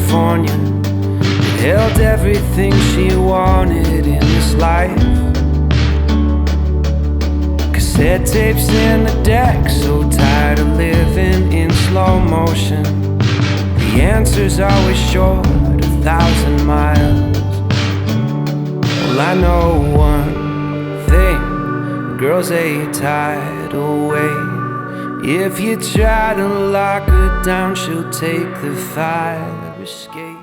California. It held everything she wanted in this life. Cassette tapes in the deck, so tired of living in slow motion. The answer's always short, 1,000 miles. Well, I know one thing, girls ain't tied away. If you try to lock her down, she'll take the fire escape.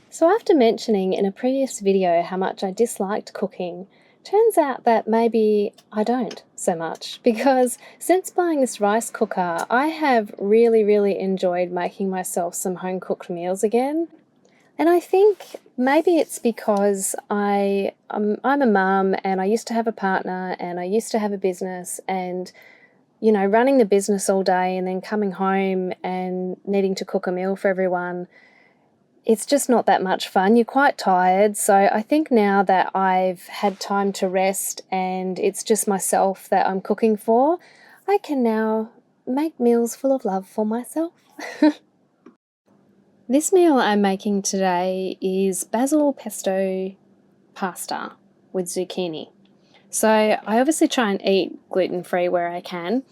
So after mentioning in a previous video how much I disliked cooking, turns out that maybe I don't so much, because since buying this rice cooker, I have really enjoyed making myself some home-cooked meals again. And I think maybe it's because I'm a mum, and I used to have a partner, and I used to have a business, and you know, running the business all day and then coming home and needing to cook a meal for everyone, it's just not that much fun. You're quite tired. So I think now that I've had time to rest and it's just myself that I'm cooking for, I can now make meals full of love for myself. This meal I'm making today is basil pesto pasta with zucchini. So I obviously try and eat gluten-free where I can,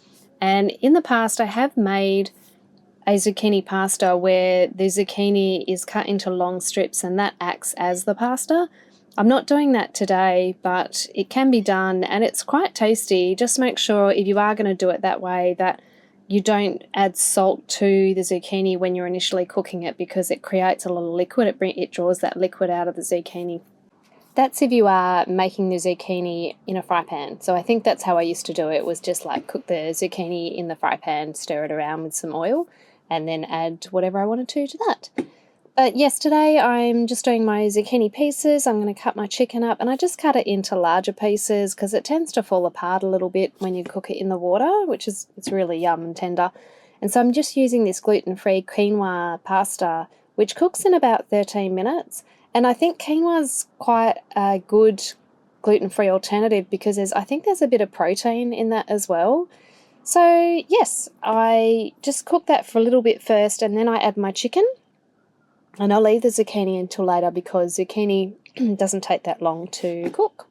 and in the past I have made a zucchini pasta where the zucchini is cut into long strips and that acts as the pasta. I'm not doing that today, but it can be done and it's quite tasty. Just make sure if you are going to do it that way that you don't add salt to the zucchini when you're initially cooking it, because it creates a lot of liquid. It draws that liquid out of the zucchini. That's if you are making the zucchini in a fry pan. So I think that's how I used to do it, was just like cook the zucchini in the fry pan, stir it around with some oil, and then add whatever I wanted to that. But yes, today I'm just doing my zucchini pieces. I'm going to cut my chicken up, and I just cut it into larger pieces because it tends to fall apart a little bit when you cook it in the water, it's really yum and tender. And so I'm just using this gluten-free quinoa pasta, which cooks in about 13 minutes. And I think quinoa's quite a good gluten-free alternative because I think there's a bit of protein in that as well. So yes, I just cook that for a little bit first, and then I add my chicken. And I'll leave the zucchini until later because zucchini doesn't take that long to cook.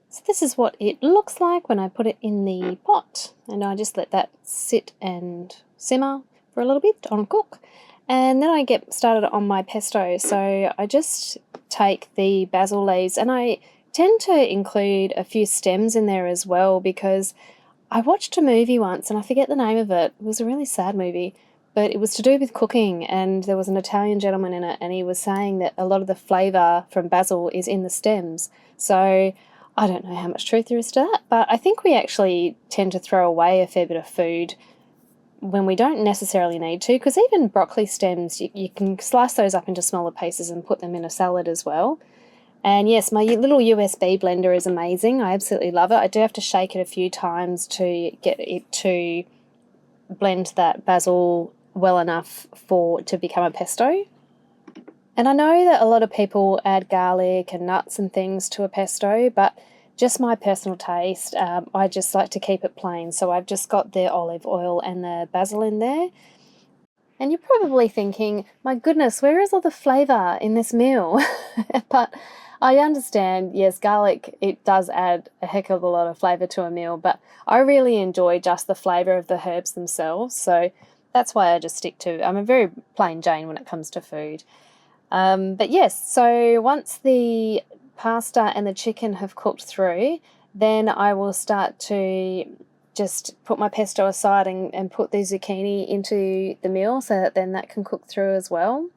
So this is what it looks like when I put it in the pot. And I just let that sit and simmer for a little bit on cook. And then I get started on my pesto. So I just take the basil leaves, and I tend to include a few stems in there as well, because I watched a movie once and I forget the name of it. It was a really sad movie. But it was to do with cooking, and there was an Italian gentleman in it, and he was saying that a lot of the flavour from basil is in the stems. So I don't know how much truth there is to that, but I think we actually tend to throw away a fair bit of food when we don't necessarily need to, because even broccoli stems, you can slice those up into smaller pieces and put them in a salad as well. And yes, my little USB blender is amazing. I absolutely love it. I do have to shake it a few times to get it to blend that basil well enough to become a pesto. And I know that a lot of people add garlic and nuts and things to a pesto, but just my personal taste, I just like to keep it plain. So I've just got the olive oil and the basil in there. And you're probably thinking, my goodness, where is all the flavour in this meal? But I understand, yes, garlic, it does add a heck of a lot of flavour to a meal, but I really enjoy just the flavour of the herbs themselves. So that's why I just stick to, I'm a very plain Jane when it comes to food. But yes, so once the pasta and the chicken have cooked through, then I will start to just put my pesto aside and put the zucchini into the meal so that then that can cook through as well.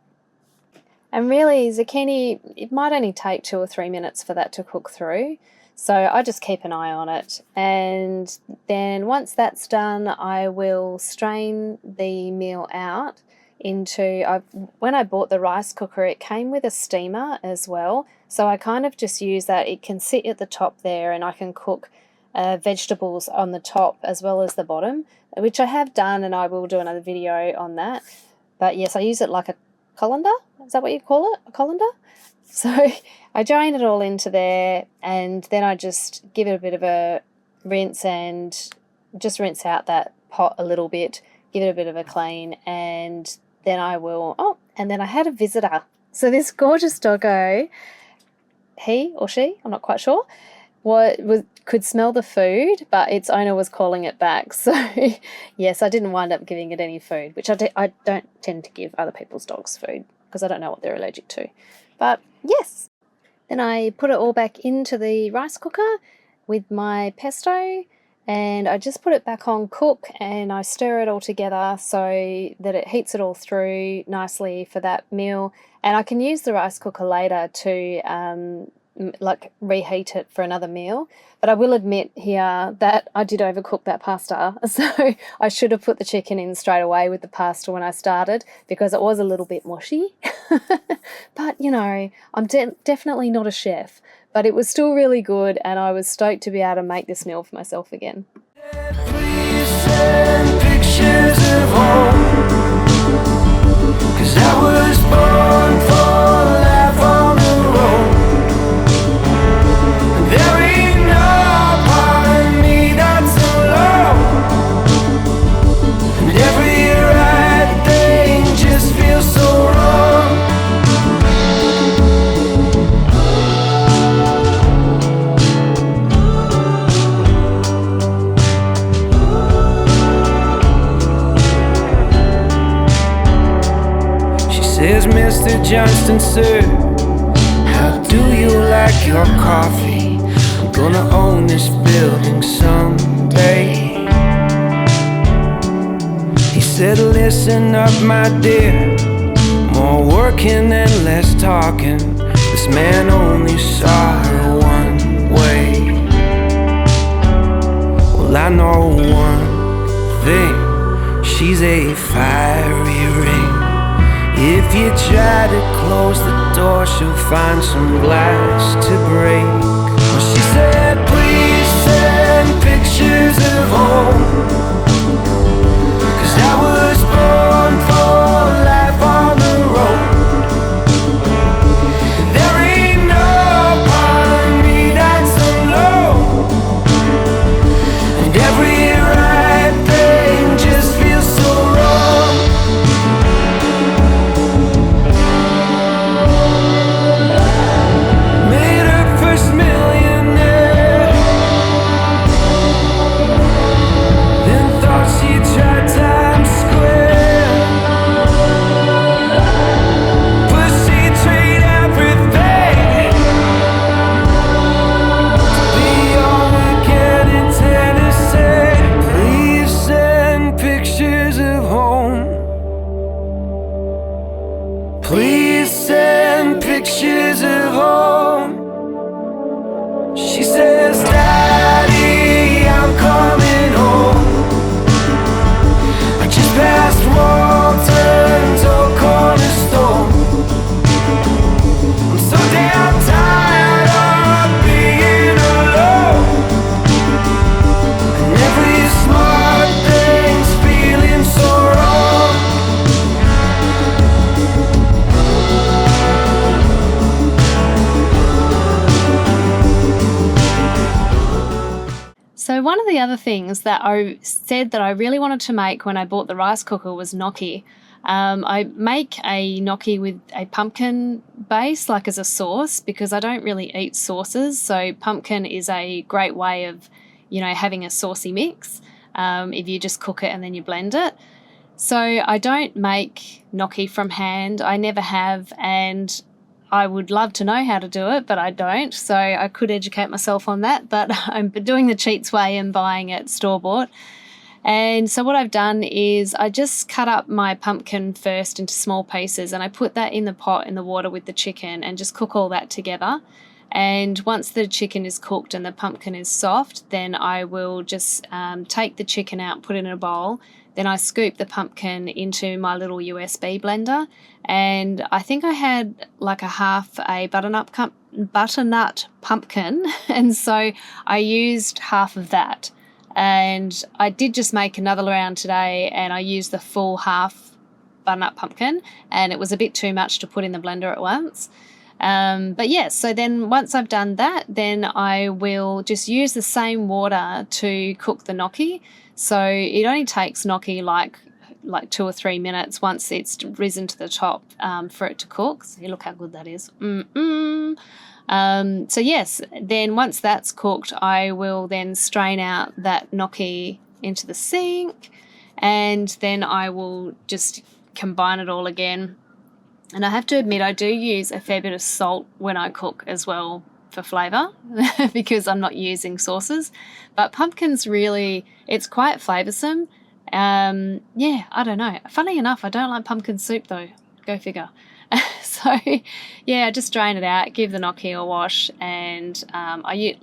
And really, zucchini, it might only take 2 or 3 minutes for that to cook through. So I just keep an eye on it. And then once that's done, I will strain the meal out into, when I bought the rice cooker, it came with a steamer as well. So I kind of just use that. It can sit at the top there, and I can cook vegetables on the top as well as the bottom, which I have done, and I will do another video on that. But yes, I use it like a colander. Is that what you call it? A colander? So I drain it all into there, and then I just give it a bit of a rinse and just rinse out that pot a little bit, give it a bit of a clean, and then I will, and then I had a visitor. So this gorgeous doggo, he or she, I'm not quite sure, could smell the food, but its owner was calling it back. So yes, I didn't wind up giving it any food, which I don't tend to give other people's dogs food because I don't know what they're allergic to. But yes, then I put it all back into the rice cooker with my pesto, and I just put it back on cook, and I stir it all together so that it heats it all through nicely for that meal. And I can use the rice cooker later to reheat it for another meal. But I will admit here that I did overcook that pasta, so I should have put the chicken in straight away with the pasta when I started because it was a little bit mushy. But I'm definitely not a chef, but it was still really good, and I was stoked to be able to make this meal for myself again. Please send pictures of home, 'cause I was born for life on the road. There ain't no part of me that's alone, and every right thing just feels so wrong. She says, Mr. Johnston, sir, how do you like your coffee? I'm gonna own this building someday. He said, listen up, my dear, more working and less talking. This man only saw her one way. Well, I know one thing, she's a fiery ring. If you try to close the door, she'll find some glass to break. Well, she said, please send pictures of home, 'cause I was born for life on the road. There ain't no part of me that's alone, and every right thing just feels so wrong. Made her first millionaire, then thought she'd try Times Square, but she'd trade everything to be on again in Tennessee. Please send pictures of home. Please send pictures of home. She says, Daddy, I'm coming home. I just passed Walton's old corner store. I'm so damn tired of being alone, and every smart thing's feeling so wrong. So one of the other things that I said that I really wanted to make when I bought the rice cooker was gnocchi. I make a gnocchi with a pumpkin base, like as a sauce, because I don't really eat sauces. So pumpkin is a great way of, having a saucy mix if you just cook it and then you blend it. So I don't make gnocchi from hand. I never have, and I would love to know how to do it, but I don't. So I could educate myself on that, but I'm doing the cheats way and buying it store-bought. And so what I've done is I just cut up my pumpkin first into small pieces, and I put that in the pot in the water with the chicken and just cook all that together. And once the chicken is cooked and the pumpkin is soft, then I will just take the chicken out, put it in a bowl. Then I scoop the pumpkin into my little USB blender, and I think I had like half a butternut pumpkin, and so I used half of that. And I did just make another round today, and I used the full half butternut pumpkin, and it was a bit too much to put in the blender at once. But yeah, so then once I've done that, then I will just use the same water to cook the gnocchi. So it only takes gnocchi like 2 or 3 minutes once it's risen to the top for it to cook. So look how good that is. So yes, then once that's cooked, I will then strain out that gnocchi into the sink, and then I will just combine it all again. And I have to admit, I do use a fair bit of salt when I cook as well for flavour because I'm not using sauces. But pumpkin's really, it's quite flavoursome. Yeah, I don't know. Funny enough, I don't like pumpkin soup though. Go figure. So yeah, I just drain it out, give the gnocchi a wash, and I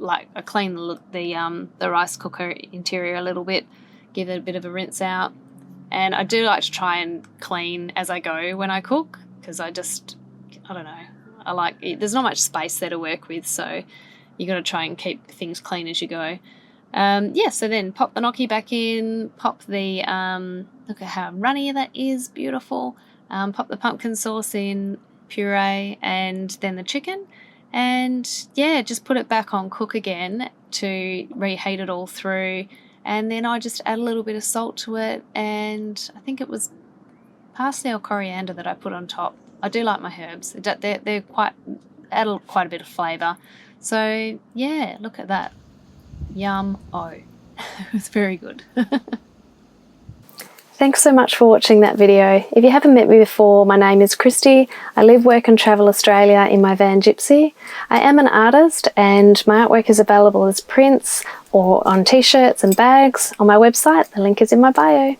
clean the rice cooker interior a little bit, give it a bit of a rinse out. And I do like to try and clean as I go when I cook, because I don't know, there's not much space there to work with, so you got to try and keep things clean as you go. Yeah, so then pop the gnocchi back in, pop the, look at how runny that is, beautiful. Pop the pumpkin sauce in, puree, and then the chicken. And yeah, just put it back on cook again to reheat it all through. And then I just add a little bit of salt to it, and I think it was parsley or coriander that I put on top. I do like my herbs. They're add quite a bit of flavour. So yeah, look at that. Yum. Oh, it's very good. Thanks so much for watching that video. If you haven't met me before, my name is Christy. I live, work and travel Australia in my van Gypsy. I am an artist, and my artwork is available as prints or on t-shirts and bags on my website. The link is in my bio.